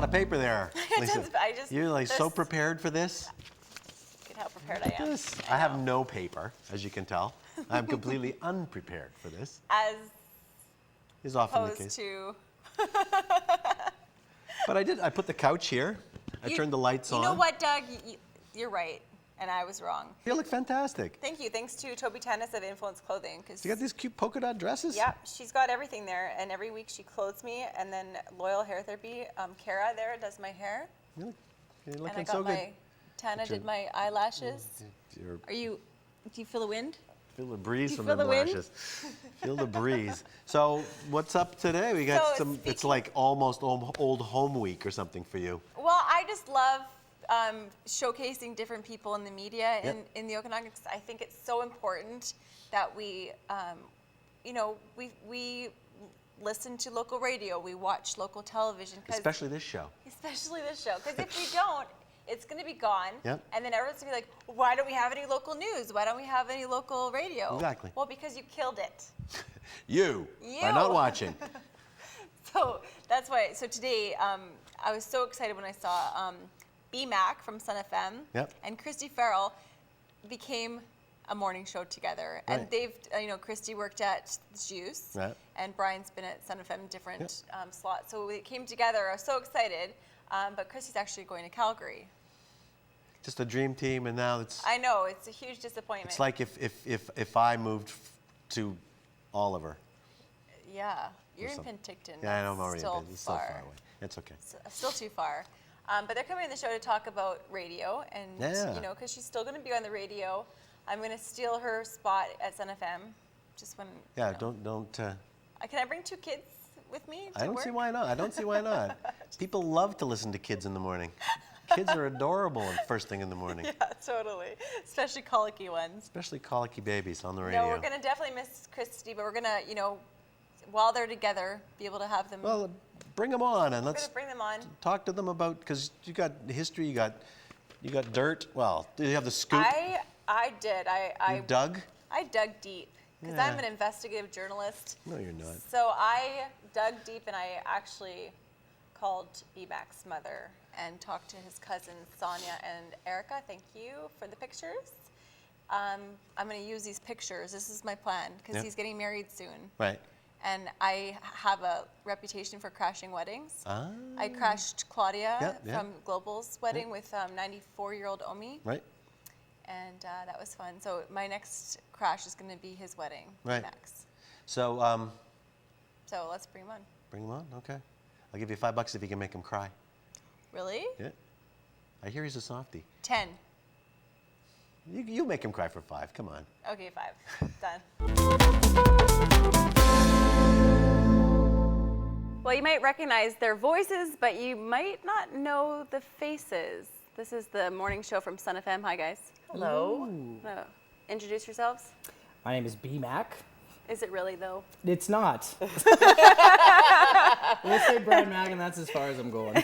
of paper there, Lisa. You're like so prepared for this. Look at how prepared I am. I have no paper, as you can tell. I'm completely unprepared for this. As is often the opposed case. to. But I put the couch here. I turned the lights on. You know what, Doug? You're right, and I was wrong. You look fantastic. Thank you. Thanks to Toby Tennis of Influence Clothing. You got these cute polka dot dresses? Yeah, she's got everything there, and every week she clothes me, and then Loyal Hair Therapy, Kara there does my hair. You're looking and I got so good. Tana did my eyelashes. Do you feel the wind? Feel the breeze from feel the the wind? lashes. Feel the breeze. So what's up today? We got it's like almost old home week or something for you. Well, I just love showcasing different people in the media in the Okanagan. I think it's so important that we, we listen to local radio, we watch local television. Especially this show. Especially this show. Because if we don't, it's going to be gone. Yep. And then everyone's going to be like, why don't we have any local news? Why don't we have any local radio? Exactly. Well, because you killed it. You are not watching. So that's why. So today, I was so excited when I saw Bmack from SunFM and Christy Farrell became a morning show together. Right. And they've, Christy worked at Juice, and Brian's been at SunFM different slots. So we came together. I was so excited. But Christy's actually going to Calgary. Just a dream team, and now it's. I know, it's a huge disappointment. It's like if I moved to Oliver. Yeah, you're in Penticton. Yeah, I know I'm already in Penticton. It's so far away. It's okay. Still too far. But they're coming on the show to talk about radio, and because she's still going to be on the radio. I'm going to steal her spot at SunFM, just when. Yeah, don't. Can I bring 2 kids with me to I don't work? see why not. I don't see why not. People love to listen to kids in the morning. Kids are adorable first thing in the morning. Yeah, totally. Especially colicky ones. Especially colicky babies on the radio. No, we're going to definitely miss Christy, but we're going to, while they're together, be able to have them. Well, bring them on and let's bring them on. Talk to them about, because you got history, you got dirt. Well, did you have the scoop? I did. You dug? I dug deep. Because I'm an investigative journalist. No, you're not. So I dug deep and I actually called Bmack's mother and talked to his cousins, Sonia and Erica. Thank you for the pictures. I'm going to use these pictures. This is my plan because he's getting married soon. Right. And I have a reputation for crashing weddings. Ah. I crashed Claudia from Global's wedding with 94-year-old Omi. Right. And that was fun. So my next crash is going to be his wedding. Right. Max. So. So let's bring him on. Bring him on. Okay. I'll give you $5 if you can make him cry. Really? Yeah. I hear he's a softie. 10. You make him cry for 5. Come on. Okay, 5. Done. Well, you might recognize their voices, but you might not know the faces. This is the morning show from SunFM. Hi, guys. Hello. Introduce yourselves. My name is Bmack. Is it really, though? It's not. We'll say Brian Mag, and that's as far as I'm going.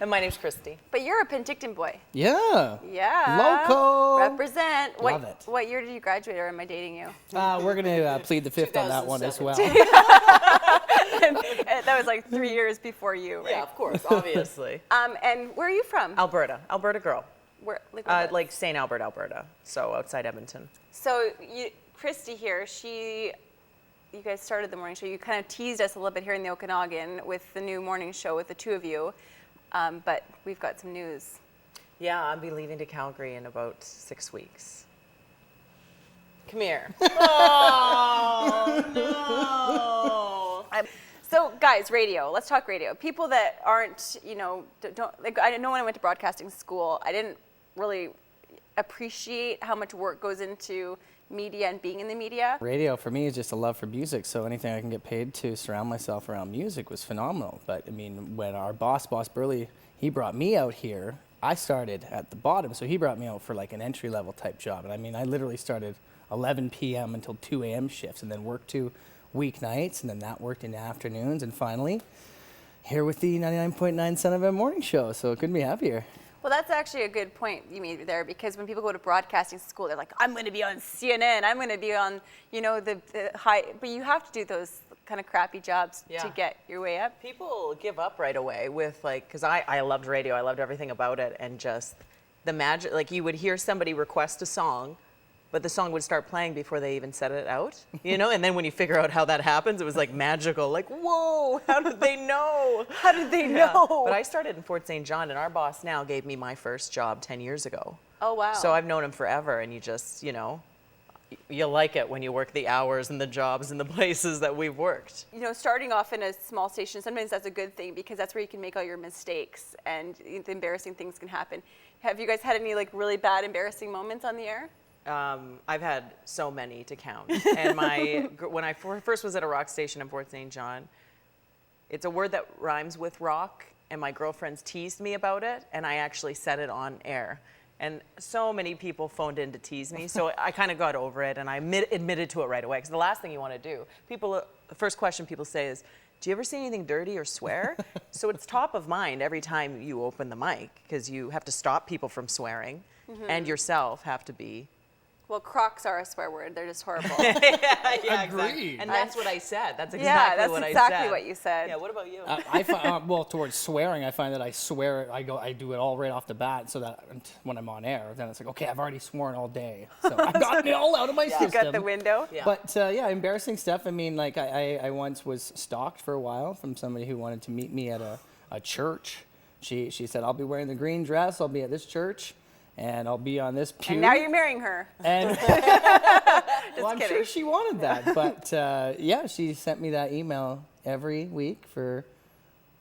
And my name's Christy. But you're a Penticton boy. Yeah. Yeah. Local. Represent. Love it. What year did you graduate, or am I dating you? We're going to plead the fifth on that one as well. And that was like 3 years before you, right? Yeah, of course, obviously. And where are you from? Alberta girl. Where? Like St. Albert, Alberta, so outside Edmonton. So Christy here, you guys started the morning show. You kind of teased us a little bit here in the Okanagan with the new morning show with the 2 of you, but we've got some news. Yeah, I'll be leaving to Calgary in about 6 weeks. Come here. Oh, no. So, guys, radio. Let's talk radio. People that aren't, don't like. I know when I went to broadcasting school, I didn't really appreciate how much work goes into media and being in the media. Radio for me is just a love for music, so anything I can get paid to surround myself around music was phenomenal. But I mean, when our boss Burley, he brought me out here, I started at the bottom, so he brought me out for like an entry-level type job. And I mean, I literally started 11 p.m. until 2 a.m. shifts, and then worked 2 weeknights, and then that worked in the afternoons, and finally, here with the 99.9 SunFM Morning Show, so couldn't be happier. Well, that's actually a good point you made there, because when people go to broadcasting school, they're like, I'm going to be on CNN, I'm going to be on, the high, but you have to do those kind of crappy jobs Yeah. to get your way up? People give up right away with like, because I loved radio, I loved everything about it, and just the magic, like you would hear somebody request a song, but the song would start playing before they even set it out, you know? And then when you figure out how that happens, it was like magical, like, whoa, how did they know? How did they Yeah. know? But I started in Fort St. John, and our boss now gave me my first job 10 years ago. Oh, wow. So I've known him forever, and you just, you know, you like it when you work the hours and the jobs and the places that we've worked. You know, starting off in a small station, sometimes that's a good thing because that's where you can make all your mistakes and the embarrassing things can happen. Have you guys had any like really bad embarrassing moments on the air? I've had so many to count. And when I first was at a rock station in Fort St. John, it's a word that rhymes with rock, and my girlfriends teased me about it, and I actually said it on air. And so many people phoned in to tease me, so I kind of got over it, and I admitted to it right away. Because the last thing you want to do, the first question people say is, "Do you ever see anything dirty or swear?" So it's top of mind every time you open the mic, because you have to stop people from swearing, and yourself have to be. Well, Crocs are a swear word. They're just horrible. Yeah, Agreed. exactly. And that's what I said. That's exactly Yeah, that's what I exactly said. what you said. Yeah, what about you? I find, well, towards swearing, I find that I swear, I do it all right off the bat, so that when I'm on air, then it's like, okay, I've already sworn all day, so I got it all out of my You system. got the window. Yeah. But yeah, embarrassing stuff. I mean, like I once was stalked for a while from somebody who wanted to meet me at a church. She said, "I'll be wearing the green dress. I'll be at this church, and I'll be on this pew." And now you're marrying her. And well, I'm kidding. sure she wanted that, but yeah, she sent me that email every week for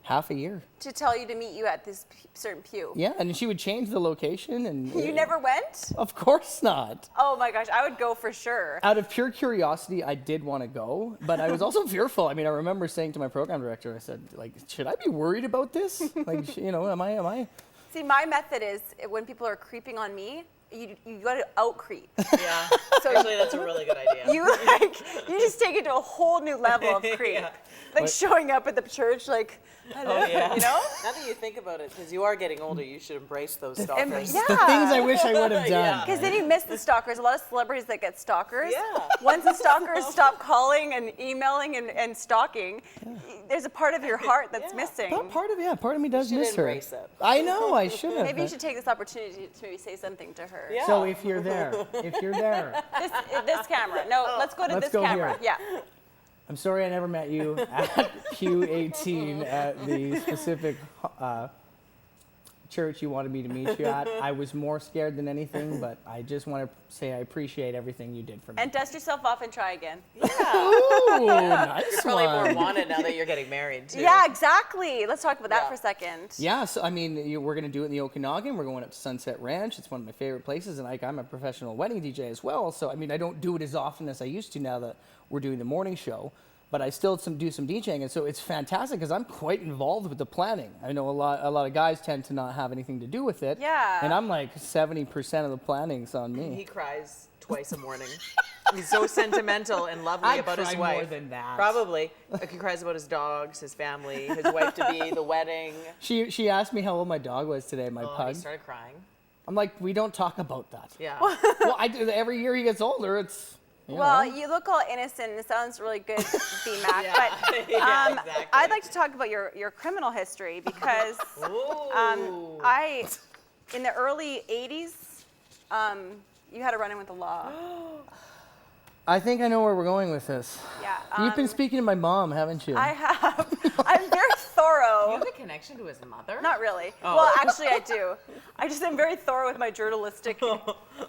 half a year. To tell you to meet you at this certain pew. Yeah, and she would change the location, and You never went? Of course not. Oh my gosh, I would go for sure. Out of pure curiosity, I did want to go, but I was also fearful. I mean, I remember saying to my program director, I said, like, should I be worried about this? Like, you know, am I? See, my method is when people are creeping on me, you got to out creep. Yeah. So Actually, that's a really good idea. You just take it to a whole new level of creep. Yeah. Like showing up at the church, like, hello, yeah. you know? Now that you think about it, because you are getting older, you should embrace those stalkers. Yeah. The things I wish I would have done. Yeah. Because then you miss the stalkers. A lot of celebrities that get stalkers. Yeah. Once the stalkers stop calling and emailing and stalking, there's a part of your heart that's Yeah. missing. But part of me does should miss her. embrace it. I know, I should have. Maybe you should take this opportunity to maybe say something to her. Yeah. So if you're there, This camera. No, let's go to Let's this go camera. here. Yeah. I'm sorry I never met you at Pew 18 at the specific church you wanted me to meet you at. I was more scared than anything, but I just want to say I appreciate everything you did for me. And dust yourself off and try again. Ooh, nice You're probably more one. wanted now that you're getting married, too. Yeah, exactly. Let's talk about that Yeah. for a second. Yeah, so I mean, we're going to do it in the Okanagan. We're going up to Sunset Ranch. It's one of my favorite places, and I'm a professional wedding DJ as well. So, I mean, I don't do it as often as I used to now that we're doing the morning show, but I still do some DJing, and so it's fantastic because I'm quite involved with the planning. I know a lot of guys tend to not have anything to do with it. Yeah. And I'm like 70% of the planning's on He me. cries twice a morning. He's so sentimental and lovely I about his cry wife. more than that. Probably. Like he cries about his dogs, his family, his wife-to-be, the wedding. She asked me how old my dog was today, my Oh, pug. he started crying. I'm like, we don't talk about that. Yeah. Well, every year he gets older, it's. Well, you look all innocent. It sounds really good, Bmack. Yeah. But Yeah, exactly. I'd like to talk about your criminal history because Ooh. in the early 80s, you had a run-in with the law. I think I know where we're going with this. Yeah. You've been speaking to my mom, haven't you? I have. I'm very thorough. You have a connection to his mother? Not really. Oh. Well, actually, I do. I just am very thorough with my journalistic,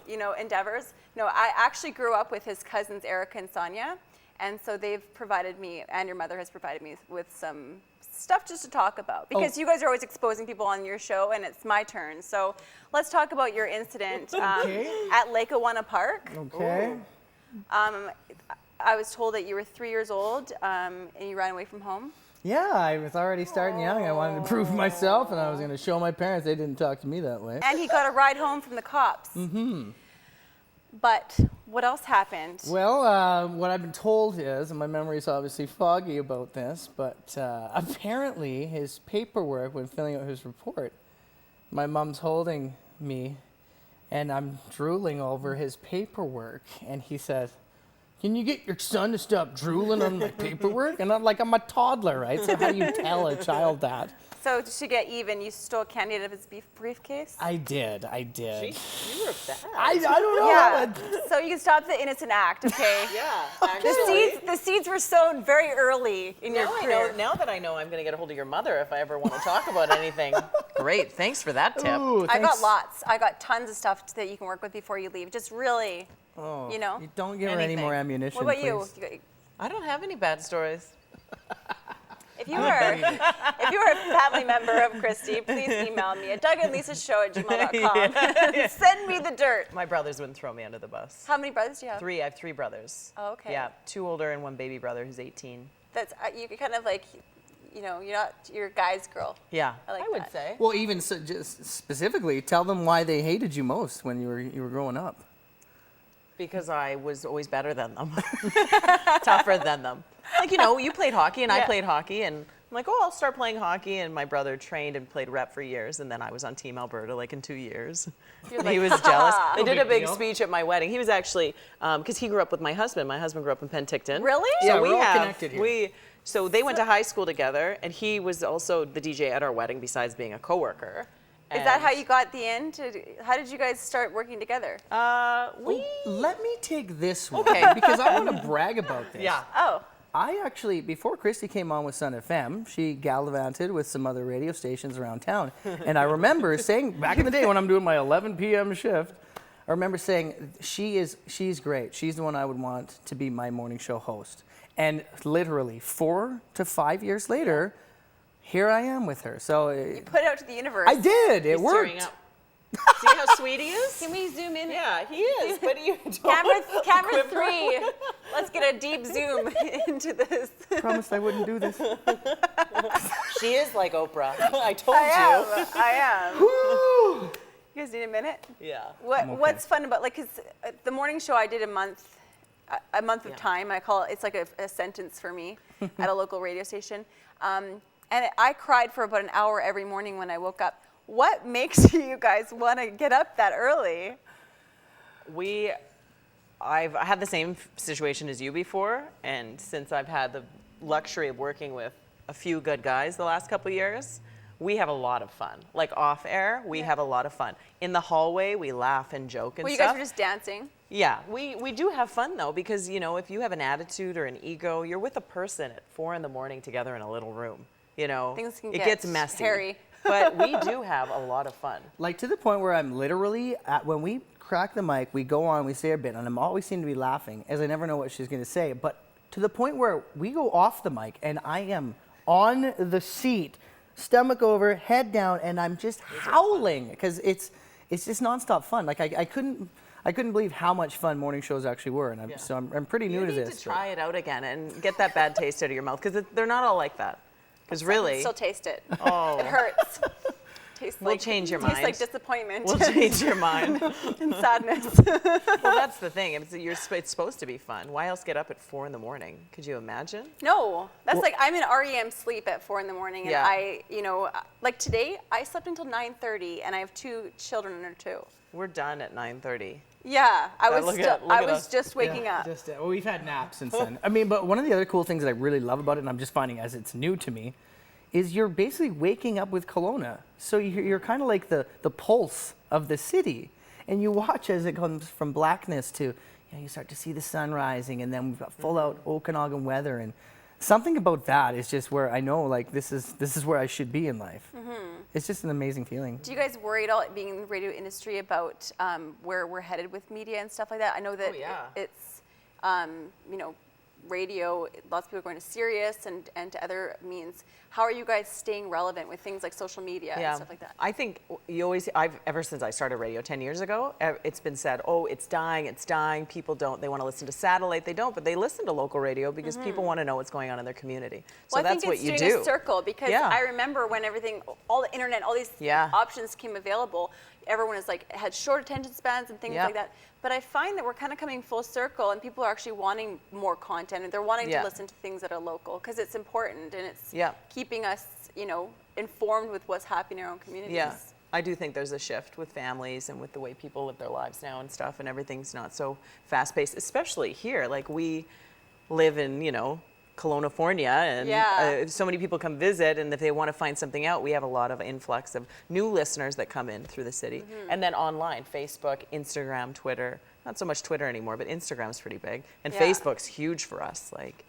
endeavors. No, I actually grew up with his cousins, Erica and Sonia, and so they've provided me, and your mother has provided me with some stuff just to talk about because you guys are always exposing people on your show, and it's my turn. So let's talk about your incident at Lake Awana Park. Okay. I was told that you were 3 years old and you ran away from home. Yeah, I was already starting young. I wanted to prove myself, and I was going to show my parents they didn't talk to me that way. And he got a ride home from the cops. Mm-hmm. But what else happened? Well, what I've been told is, and my memory is obviously foggy about this, but apparently his paperwork, when filling out his report, my mom's holding me, and I'm drooling over his paperwork, and he says, can you get your son to stop drooling on my paperwork? And I'm a toddler, right? So how do you tell a child that? So to get even, you stole candy out of his briefcase? I did. Jeez, you were bad. I don't know. Yeah. So you can stop the innocent act, okay? Yeah, The actually. seeds were sown very early in your career. Now that I know, I'm going to get a hold of your mother if I ever want to talk about anything. Great, thanks for that tip. Ooh, I got thanks. lots. I got tons of stuff that you can work with before you leave. Just really, Oh, you know. you don't give her any Anything. more ammunition, What about you? please. I don't have any bad stories. If you are a family member of Christy, please email me at dougandlisashow@gmail.com. Send me the dirt. My brothers wouldn't throw me under the bus. How many brothers do you have? 3. I have 3 brothers. Oh, okay. Yeah, 2 older and 1 baby brother who's 18. That's you kind of like, you know, you're a guy's girl. Yeah, I like would that. say. Well, even so, just specifically, tell them why they hated you most when you were growing up. Because I was always better than them. Tougher than them. Like, you know, you played hockey and I played hockey, and I'm like, oh, I'll start playing hockey. And my brother trained and played rep for years, and then I was on Team Alberta like in 2 years. You're He like, was jealous. They No did a big big deal. speech at my wedding. He was actually, because he grew up with my husband. My husband grew up in Penticton. Really? Yeah, So we're all connected here. So they went to high school together, and he was also the DJ at our wedding besides being a coworker. Is that how you got the end? How did you guys start working together? Let me take this one Okay. because I want to brag about this. Yeah. Oh, I actually, before Christy came on with SunFM, she gallivanted with some other radio stations around town. And I remember saying, back in the day when I'm doing my 11 p.m. shift, I remember saying, she's great. She's the one I would want to be my morning show host. And literally 4 to 5 years later, here I am with her. So you put it out to the universe. I did. It He's tearing worked. up. See how sweet he is? Can we zoom in? Yeah, he is. But you don't. Camera 3. Let's get a deep zoom into this. Promised I wouldn't do this. She is like Oprah. I told I am. You guys need a minute? you. Yeah. What's fun about, like, 'cause the morning show I did a month of Yeah. time. I call it, it's like a sentence for me at a local radio station. And I cried for about an hour every morning when I woke up. What makes you guys want to get up that early? I've had the same situation as you before, and since I've had the luxury of working with a few good guys the last couple of years, we have a lot of fun. Like off air, we have a lot of fun. In the hallway, we laugh and joke and Well, you stuff. guys were just dancing. Yeah, we do have fun though, because you know, if you have an attitude or an ego, you're with a person at 4 a.m. together in a little room. You know, Things can it get gets messy. hairy. But we do have a lot of fun. Like to the point where I'm literally, when we crack the mic, we go on, we say a bit, and I'm always seem to be laughing as I never know what she's going to say. But to the point where we go off the mic and I am on the seat, stomach over, head down, and I'm just howling because it's just nonstop fun. Like I couldn't believe how much fun morning shows actually were, and so I'm pretty new You to need this. to try it out again and get that bad taste out of your mouth, because they're not all like that. Because I really, can still taste it. Oh. It hurts. We'll change your Tastes mind. like disappointment we'll change your mind. and sadness. Well, that's the thing. It's supposed to be fun. Why else get up at 4 a.m? Could you imagine? No, that's like I'm in REM sleep at 4 a.m. and Yeah. I, like today I slept until 9:30 and I have 2 children under 2. We're done at 9:30. Yeah, I Yeah, was look at us. just waking up. Well, we've had naps since then. I mean, but one of the other cool things that I really love about it, and I'm just finding as it's new to me, is you're basically waking up with Kelowna. So you're kind of like the pulse of the city. And you watch as it comes from blackness to, you start to see the sun rising, and then we've got full out Okanagan weather. And something about that is just where I know, like, this is where I should be in life. It's just an amazing feeling. Do you guys worry at all, being in the radio industry, about where we're headed with media and stuff like that? I know that it's, radio, lots of people are going to Sirius and to other means. How are you guys staying relevant with things like social media and stuff like that? I think ever since I started radio 10 years ago, it's been said, oh, it's dying. People they want to listen to satellite. They don't, but they listen to local radio because people want to know what's going on in their community. So Well, that's I what think you it's do. doing a circle because I remember when all the internet, all these options came available, everyone had short attention spans and things like that. But I find that we're kind of coming full circle and people are actually wanting more content and they're wanting to listen to things that are local because it's important and it's keeping us, informed with what's happening in our own communities. Yeah. I do think there's a shift with families and with the way people live their lives now and stuff, and everything's not so fast-paced, especially here. Like, we live in, you know, Kelowna, and so many people come visit, and if they want to find something out, we have a lot of influx of new listeners that come in through the city. And then online, Facebook, Instagram, Twitter. Not so much Twitter anymore, but Instagram's pretty big. And Facebook's huge for us. Like,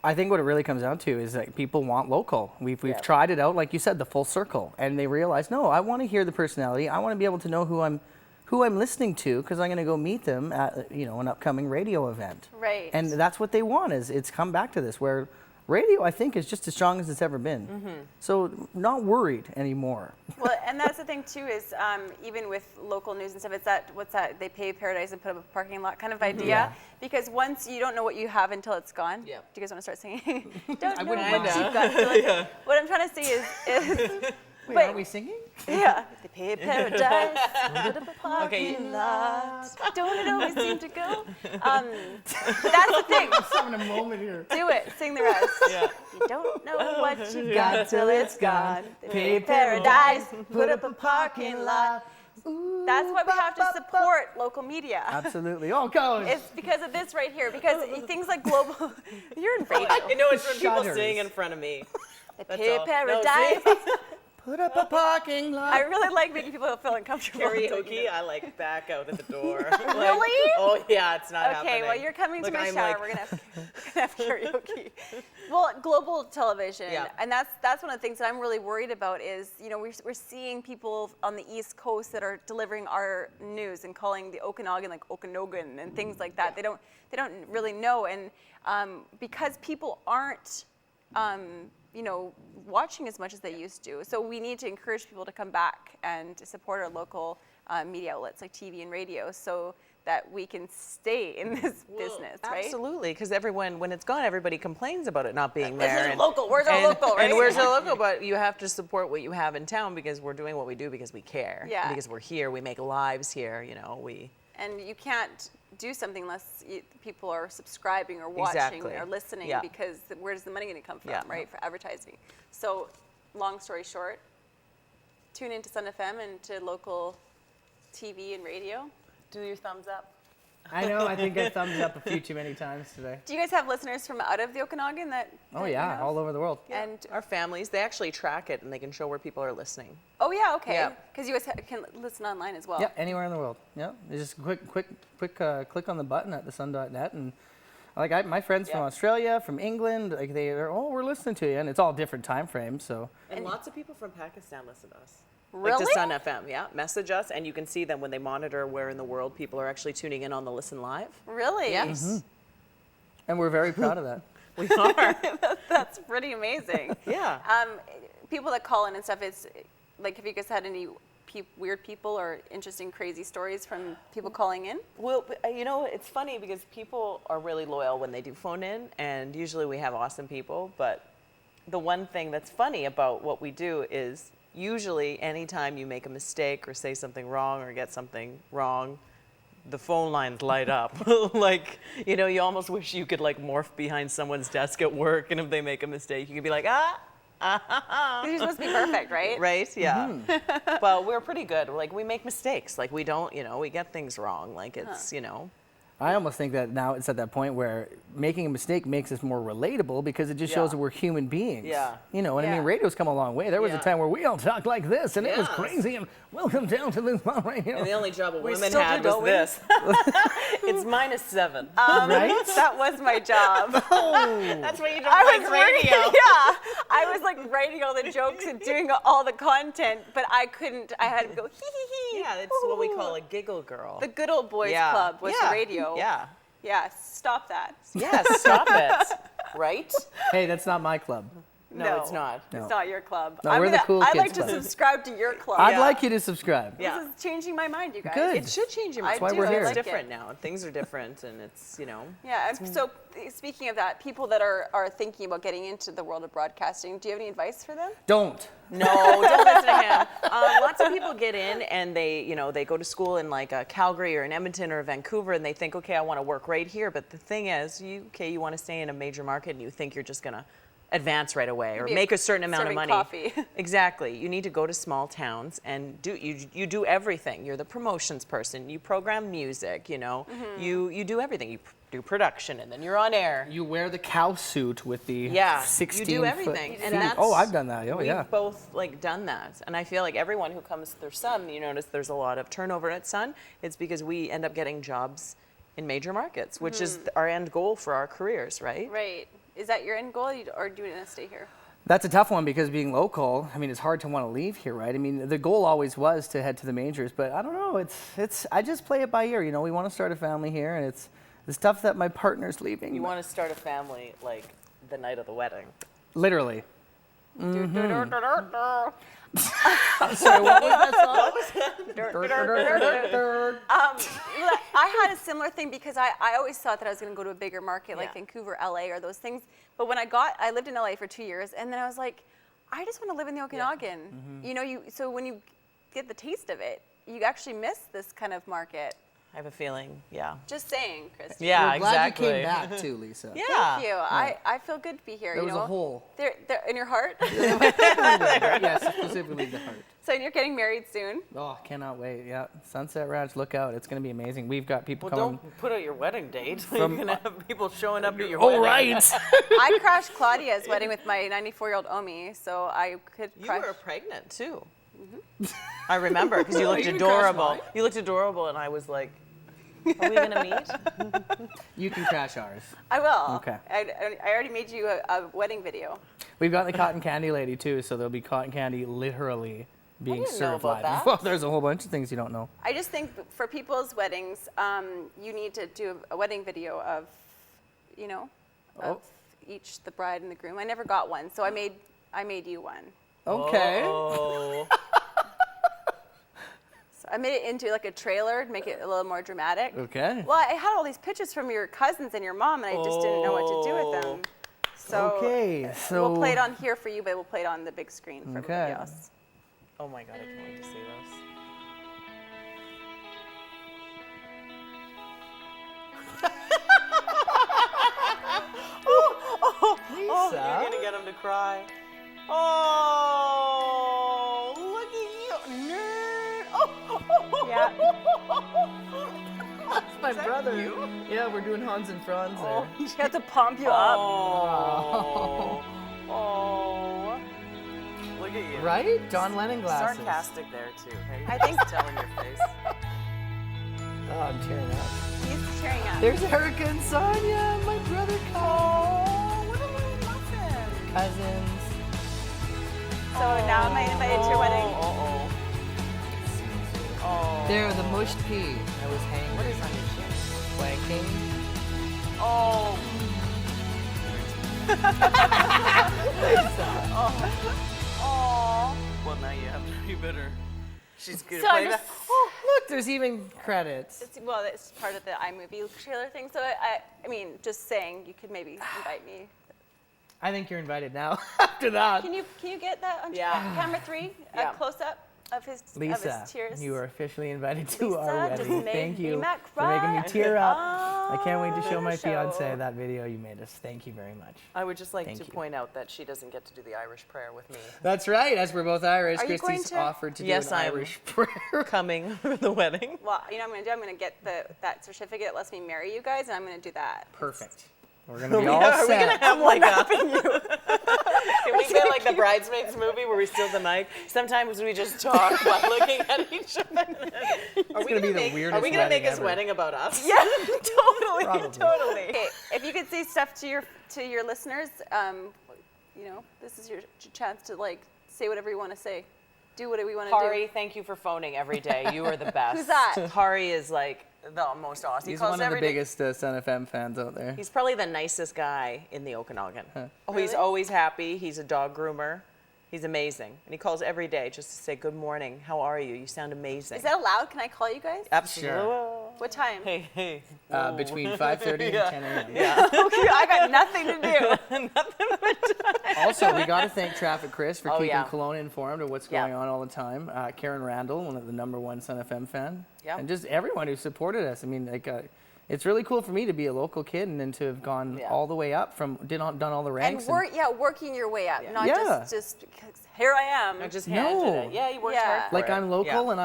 I think what it really comes down to is that people want local. We've tried it out, like you said, the full circle, and they realize, no, I want to hear the personality. I want to be able to know who I'm listening to, because I'm going to go meet them at, you know, an upcoming radio event. Right. And that's what they want. Is it's come back to this, where radio, I think, is just as strong as it's ever been. So not worried anymore. Well, and that's the thing too, is even with local news and stuff, it's that, what's that, they pay paradise and put up a parking lot kind of idea. Because once you don't know what you have until it's gone. Do you guys want to start singing? Don't know what you've got. So like, what I'm trying to say is Wait, are we singing? Yeah. They pay paradise, put up a parking lot. Don't it always seem to go? But that's the thing. I'm having a moment here. Do it. Sing the rest. You don't know what you've got till it's gone. They pay paradise, put up a parking lot. That's why we have to support local media. Absolutely. Oh, gosh. It's because of this right here. Because things like global, you're in radio. I know it's when people Shudders. sing in front of me. They That's pay all. paradise. No, Put up a parking lot. I really like making people feel uncomfortable. karaoke, I like back out at the door. Like, Really? Oh yeah, it's not happening. Okay, well, you're coming to Look, my I'm shower. like- We're gonna have karaoke. Well, global television, and that's one of the things that I'm really worried about. Is, you know, we're seeing people on the East Coast that are delivering our news and calling the Okanagan like Okanogan and things like that. They don't really know, and because people aren't you know, watching as much as they used to. So we need to encourage people to come back and to support our local media outlets like TV and radio, so that we can stay in this business, right? Absolutely, because everyone, when it's gone, everybody complains about it not being there. This is and- local. Where's our local, right? And where's our local? But you have to support what you have in town, because we're doing what we do because we care. Yeah. Because we're here, we make lives here. You know, And you can't do something unless people are subscribing or watching Exactly. or listening, Yeah. because where's the money going to come from, Yeah. right, for advertising? So, long story short, tune into SunFM and to local TV and radio. Do your thumbs up. I know, I think I thumbs up a few too many times today. Do you guys have listeners from out of the Okanagan that Oh, you yeah, know? all over the world. And our families, they actually track it and they can show where people are listening. oh yeah, okay, Yeah. because you guys can listen online as well. Yeah, anywhere in the world. Yeah, it's just quick click on the button at thesun.net, and like my friends from Australia, from England, like they're we're listening to you, and it's all different time frames. So And lots of people from Pakistan listen to us. Really? Like to Sun FM, yeah. Message us, and you can see them when they monitor where in the world people are actually tuning in on the Listen Live. Really? Yes. and we're very proud of that. We are. That's pretty amazing. Yeah. People that call in and stuff, it's like, have you guys had any weird people or interesting, crazy stories from people calling in? Well, you know, it's funny because people are really loyal when they do phone in, and usually we have awesome people. But the one thing that's funny about what we do is usually anytime you make a mistake or say something wrong or get something wrong, the phone lines light up. Like, you know, you almost wish you could like morph behind someone's desk at work, and if they make a mistake, you could be like, You're supposed to be perfect, right? right? Yeah. But we're pretty good. Like, we make mistakes. Like, we don't, you know, we get things wrong. Like, it's, you know. I almost think that now it's at that point where making a mistake makes us more relatable, because it just shows that we're human beings. Yeah. You know, and I mean, Yeah. radio's come a long way. There was a Yeah. time where we all talked like this, and it was Yes. crazy. And welcome down to the radio. And the only job a We woman still do, had was don't we? this. It's -7. Right? That was my job. That's why you don't I like was radio. yeah, I was like writing all the jokes and doing all the content, but I couldn't. I had to go hee hee hee. Yeah, it's what we call a giggle girl. The Good Old Boys Yeah. Club was Yeah. the radio. Yeah. Yeah, stop that. Yes, stop it. Right? Hey, that's not my club. No, it's not. No. It's not your club. No, we're the cool I'd kids like to club. subscribe to your club. I'd like you to subscribe. Yeah. This is changing my mind, you guys. Good. It should change your I mind. That's why we're do, I here. like It's it. different now. Things are different, and it's, you know. Yeah, and so speaking of that, people that are thinking about getting into the world of broadcasting, do you have any advice for them? Don't. No, don't listen to him. Lots of people get in and they, you know, they go to school in like Calgary or in Edmonton or Vancouver, and they think, okay, I want to work right here. But the thing is, you want to stay in a major market, and you think you're just gonna advance right away or Maybe make a certain amount of serving money. coffee. Exactly. You need to go to small towns and you do everything. You're the promotions person. You program music, you know. You do everything. You do production and then you're on air. You wear the cow suit with the 16 you do everything. foot And feet. that's, Oh, I've done that. Oh, we've yeah. both like done that. And I feel like everyone who comes through Sun, you notice there's a lot of turnover at Sun. It's because we end up getting jobs in major markets, which is our end goal for our careers, right? Right. Is that your end goal, or do you want to stay here? That's a tough one because being local, I mean, it's hard to want to leave here, right? I mean, the goal always was to head to the majors, but I don't know. It's I just play it by ear. You know, we want to start a family here, and it's tough that my partner's leaving. You want to start a family like the night of the wedding. Literally. Sorry, what was that song? I had a similar thing because I always thought that I was going to go to a bigger market like Vancouver, LA, or those things. But when I lived in LA for 2 years, and then I was like, I just want to live in the Okanagan. You know, so when you get the taste of it, you actually miss this kind of market. I have a feeling, yeah. Just saying, Christy. Yeah, We're glad exactly. you came back too, Lisa. Yeah. Thank you. I feel good to be here. There you was know? a hole. There, in your heart. Yes, specifically the heart. So you're getting married soon. Oh, cannot wait. Yeah, Sunset Ranch, look out. It's going to be amazing. We've got people Well, coming. don't put out your wedding date. You're going to have people showing up at your Oh, wedding. right. I crashed Claudia's wedding with my 94-year-old Omi, so I could You crash. were pregnant, too. I remember, because you looked You can crash adorable. mine. You looked adorable, and I was like, are we going to meet? You can crash ours. I will. Okay. I already made you a wedding video. We've got the cotton candy lady too, so there'll be cotton candy literally being didn't know served about live. that. Well, there's a whole bunch of things you don't know. I just think for people's weddings, you need to do a wedding video of, you know, of each the bride and the groom. I never got one, so I made you one. Okay. Oh. So I made it into like a trailer to make it a little more dramatic. Okay. Well, I had all these pictures from your cousins and your mom, and I just didn't know what to do with them. So Okay, so we'll play it on here for you, but we'll play it on the big screen for Okay. everybody else. Oh, my God, I can't wait to see those. Oh, you're going to get him to cry. Oh, look at you, nerd. Yeah. That's my brother. Yeah, we're doing Hans and Franz there. You have to pump you up. Oh. Oh. Look at you. Right? John Lennon glasses. Sarcastic there, too. Hey, I think- telling your face. Oh, I'm tearing up. He's tearing up. There's Erica and Sonia, my brother Kyle. What a little muffin. Cousins. So now am I invited to your wedding? Oh. There, the mushed pea. I was hanging. What is on your chin? Wanking. Oh. Oh. Well, now you have to be bitter. She's good So at I playing just, that. Look, there's even credits. well, it's part of the iMovie trailer thing. So I mean, just saying, you could maybe invite me. I think you're invited now after that. Can you get that on Yeah. camera 3? Yeah. A close up of his Lisa, tears. you are officially invited to Lisa our just wedding. made Thank you Bmack for making me cry. tear up. I can't wait to show my Show. fiance that video you made us. Thank you very much. I would just like Thank to you. point out that she doesn't get to do the Irish prayer with me. That's right. As we're both Irish, Are you going Christy's to- offered to Yes, do an I am. Irish prayer. Coming for the wedding. Well, you know what I'm going to do? I'm going to get that certificate that lets me marry you guys, and I'm going to do that. Perfect. We're gonna be all Are we set. gonna have like a? Can we get like the Bridesmaids movie where we steal the mic? Sometimes we just talk while looking at each other. Are we gonna be the weirdest Are we gonna make wedding his ever. wedding about us? Yeah, totally, Probably. totally. Okay, if you could say stuff to your listeners, you know, this is your chance to like say whatever you want to say, do whatever you want to Hari, thank you for phoning every day. You are the best. Who's that? Hari is like the most awesome. He's calls one of the every day. biggest SunFM fans out there. He's probably the nicest guy in the Okanagan. Oh, he's Really? always happy. He's a dog groomer. He's amazing. And he calls every day just to say, good morning. How are you? You sound amazing. do. Is that allowed? Can I call you guys? Absolutely. What time? Hey, hey. Between 5:30 and 10 a.m. Okay, I got nothing to do. Also, we got to thank Traffic Chris for Oh, keeping yeah. Kelowna informed of what's Yeah. going on all the time. Karen Randall, one of the #1 SunFM fan, Yeah. and just everyone who supported us. I mean, like, it's really cool for me to be a local kid and then to have gone all the way up done all the ranks. And working your way up, not just because here I am. Not just handed it. Yeah, you worked hard for like it. I'm local and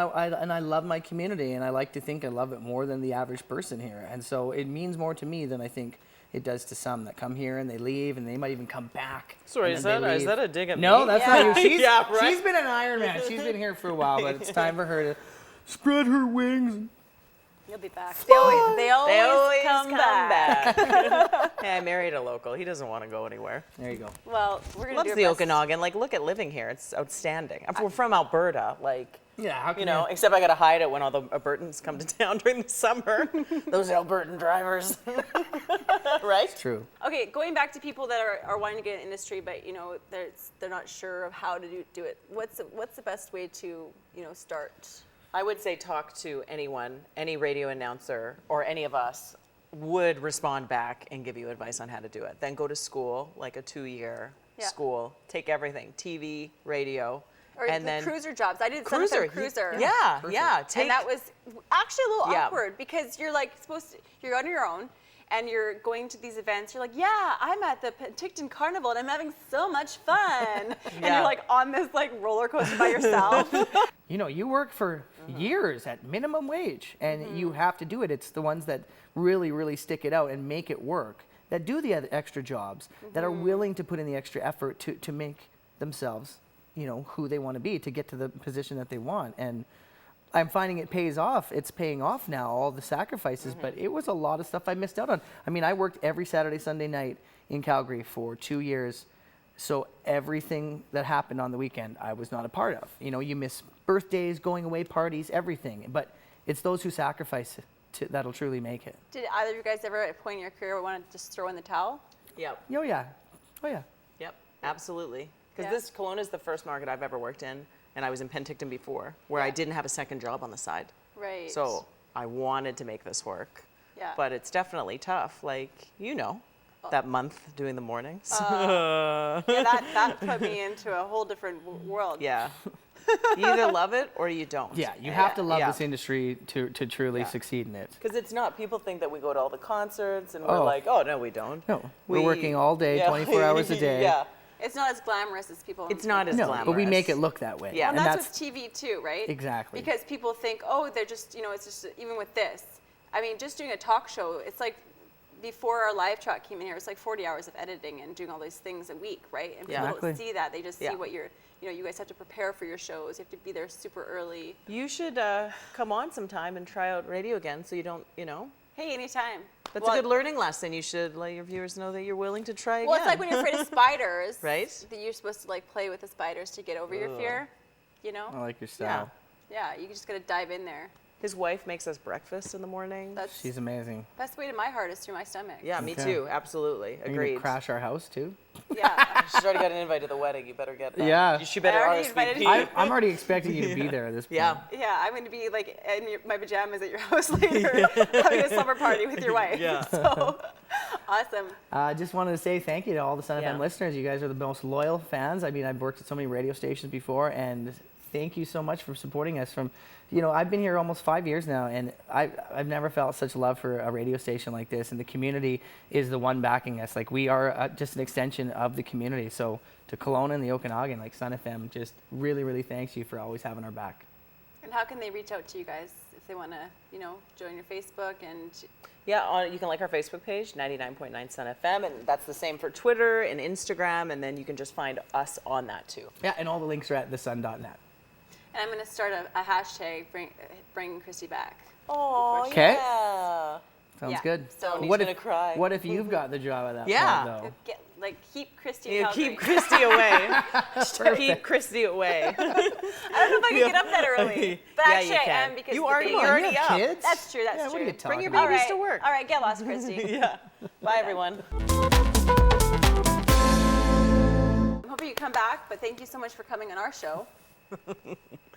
I love my community, and I like to think I love it more than the average person here. And so it means more to me than I think it does to some that come here and they leave, and they might even come back. Sorry, is that a dig at me? No, that's not you. She's She's been an Iron Man. She's been here for a while, but it's time for her to spread her wings. You'll be back. They always come back. Hey, I married a local. He doesn't want to go anywhere. There you go. Well, we're going to Loves do the our best. Okanagan. Like, look at living here. It's outstanding. We're from Alberta. Like, Yeah, how can you know, except I got to hide it when all the Albertans come to town during the summer. Those Albertan drivers. Right? True. Okay, going back to people that are wanting to get in the industry, but they're not sure of how to do it. What's the best way to start? I would say talk to anyone, any radio announcer, or any of us would respond back and give you advice on how to do it. Then go to school, like a 2-year school. Take everything, TV, radio. Or and the then cruiser jobs. I did Cruiser. cruiser. Yeah. And that was actually a little Yeah. awkward because you're like you're on your own and you're going to these events. You're like, yeah, I'm at the Penticton Carnival and I'm having so much fun. And you're like on this like roller coaster by yourself. You work for years at minimum wage, and you have to do it. It's the ones that really, really stick it out and make it work, that do the other extra jobs, that are willing to put in the extra effort to make themselves, who they want to be, to get to the position that they want. And I'm finding it pays off. It's paying off now, all the sacrifices, but it was a lot of stuff I missed out on. I mean, I worked every Saturday, Sunday night in Calgary for 2 years. So everything that happened on the weekend, I was not a part of. You miss birthdays, going away parties, everything. But it's those who sacrifice that'll truly make it. Did either of you guys ever at a point in your career want to just throw in the towel? Yep. Oh, yeah. Oh, yeah. Yep. Absolutely. Because Kelowna is the first market I've ever worked in, and I was in Penticton before, where I didn't have a second job on the side. Right. So I wanted to make this work. Yeah. But it's definitely tough. Like, that month doing the mornings. that put me into a whole different world. Yeah. You either love it or you don't. Yeah, you have to love this industry to truly succeed in it. Because it's not, people think that we go to all the concerts and we're like, oh, no, we don't. No, we're working all day, 24 hours a day. Yeah. It's not as glamorous as people. It's not as glamorous. But we make it look that way. Yeah. And that's with TV too, right? Exactly. Because people think, oh, they're just, it's just, even with this. I mean, just doing a talk show, it's like, before our live track came in here, it's like 40 hours of editing and doing all these things a week, right? And people don't see that. They just see what you're, you guys have to prepare for your shows. You have to be there super early. You should come on sometime and try out radio again so you don't, Hey, anytime. That's a good learning lesson. You should let your viewers know that you're willing to try again. Well, it's like when you're afraid of spiders. Right? That you're supposed to like play with the spiders to get over your fear, I like your style. Yeah, you just gotta dive in there. His wife makes us breakfast in the morning. She's amazing. Best way to my heart is through my stomach. Yeah, me too. Absolutely. Are you Agreed. gonna crash our house too? Yeah. She's already got an invite to the wedding. You better get that. Yeah. She better I already invited RSVP. I'm already expecting you to be there at this point. Yeah. Yeah, I'm going to be like in my pajamas at your house later, having a summer party with your wife. Yeah. So awesome. I just wanted to say thank you to all the SunFM Yeah. listeners. You guys are the most loyal fans. I mean, I've worked at so many radio stations before, and thank you so much for supporting us. I've been here almost 5 years now, and I've never felt such love for a radio station like this, and the community is the one backing us. Like, we are just an extension of the community. So to Kelowna and the Okanagan, like SunFM, just really, really thanks you for always having our back. And how can they reach out to you guys if they want to, join your Facebook and... Yeah, you can like our Facebook page, 99.9 SunFM, and that's the same for Twitter and Instagram, and then you can just find us on that too. Yeah, and all the links are at thesun.net. And I'm going to start a hashtag, bring Christy back. Oh, Okay. yeah. Sounds good. So He's gonna cry. What if you've got the job at that Yeah. point, though? Keep Christy in You Calgary. keep Christy away. Keep Christy away. I don't know if I can get up that early. But Yeah, actually you I can. am because You the already- baby- you're already You have up. kids? That's true, that's Yeah, true. what are you talking Bring your about? babies All to right. work. All right, get lost, Christy. Yeah. Bye, everyone. I'm hoping you come back, but thank you so much for coming on our show.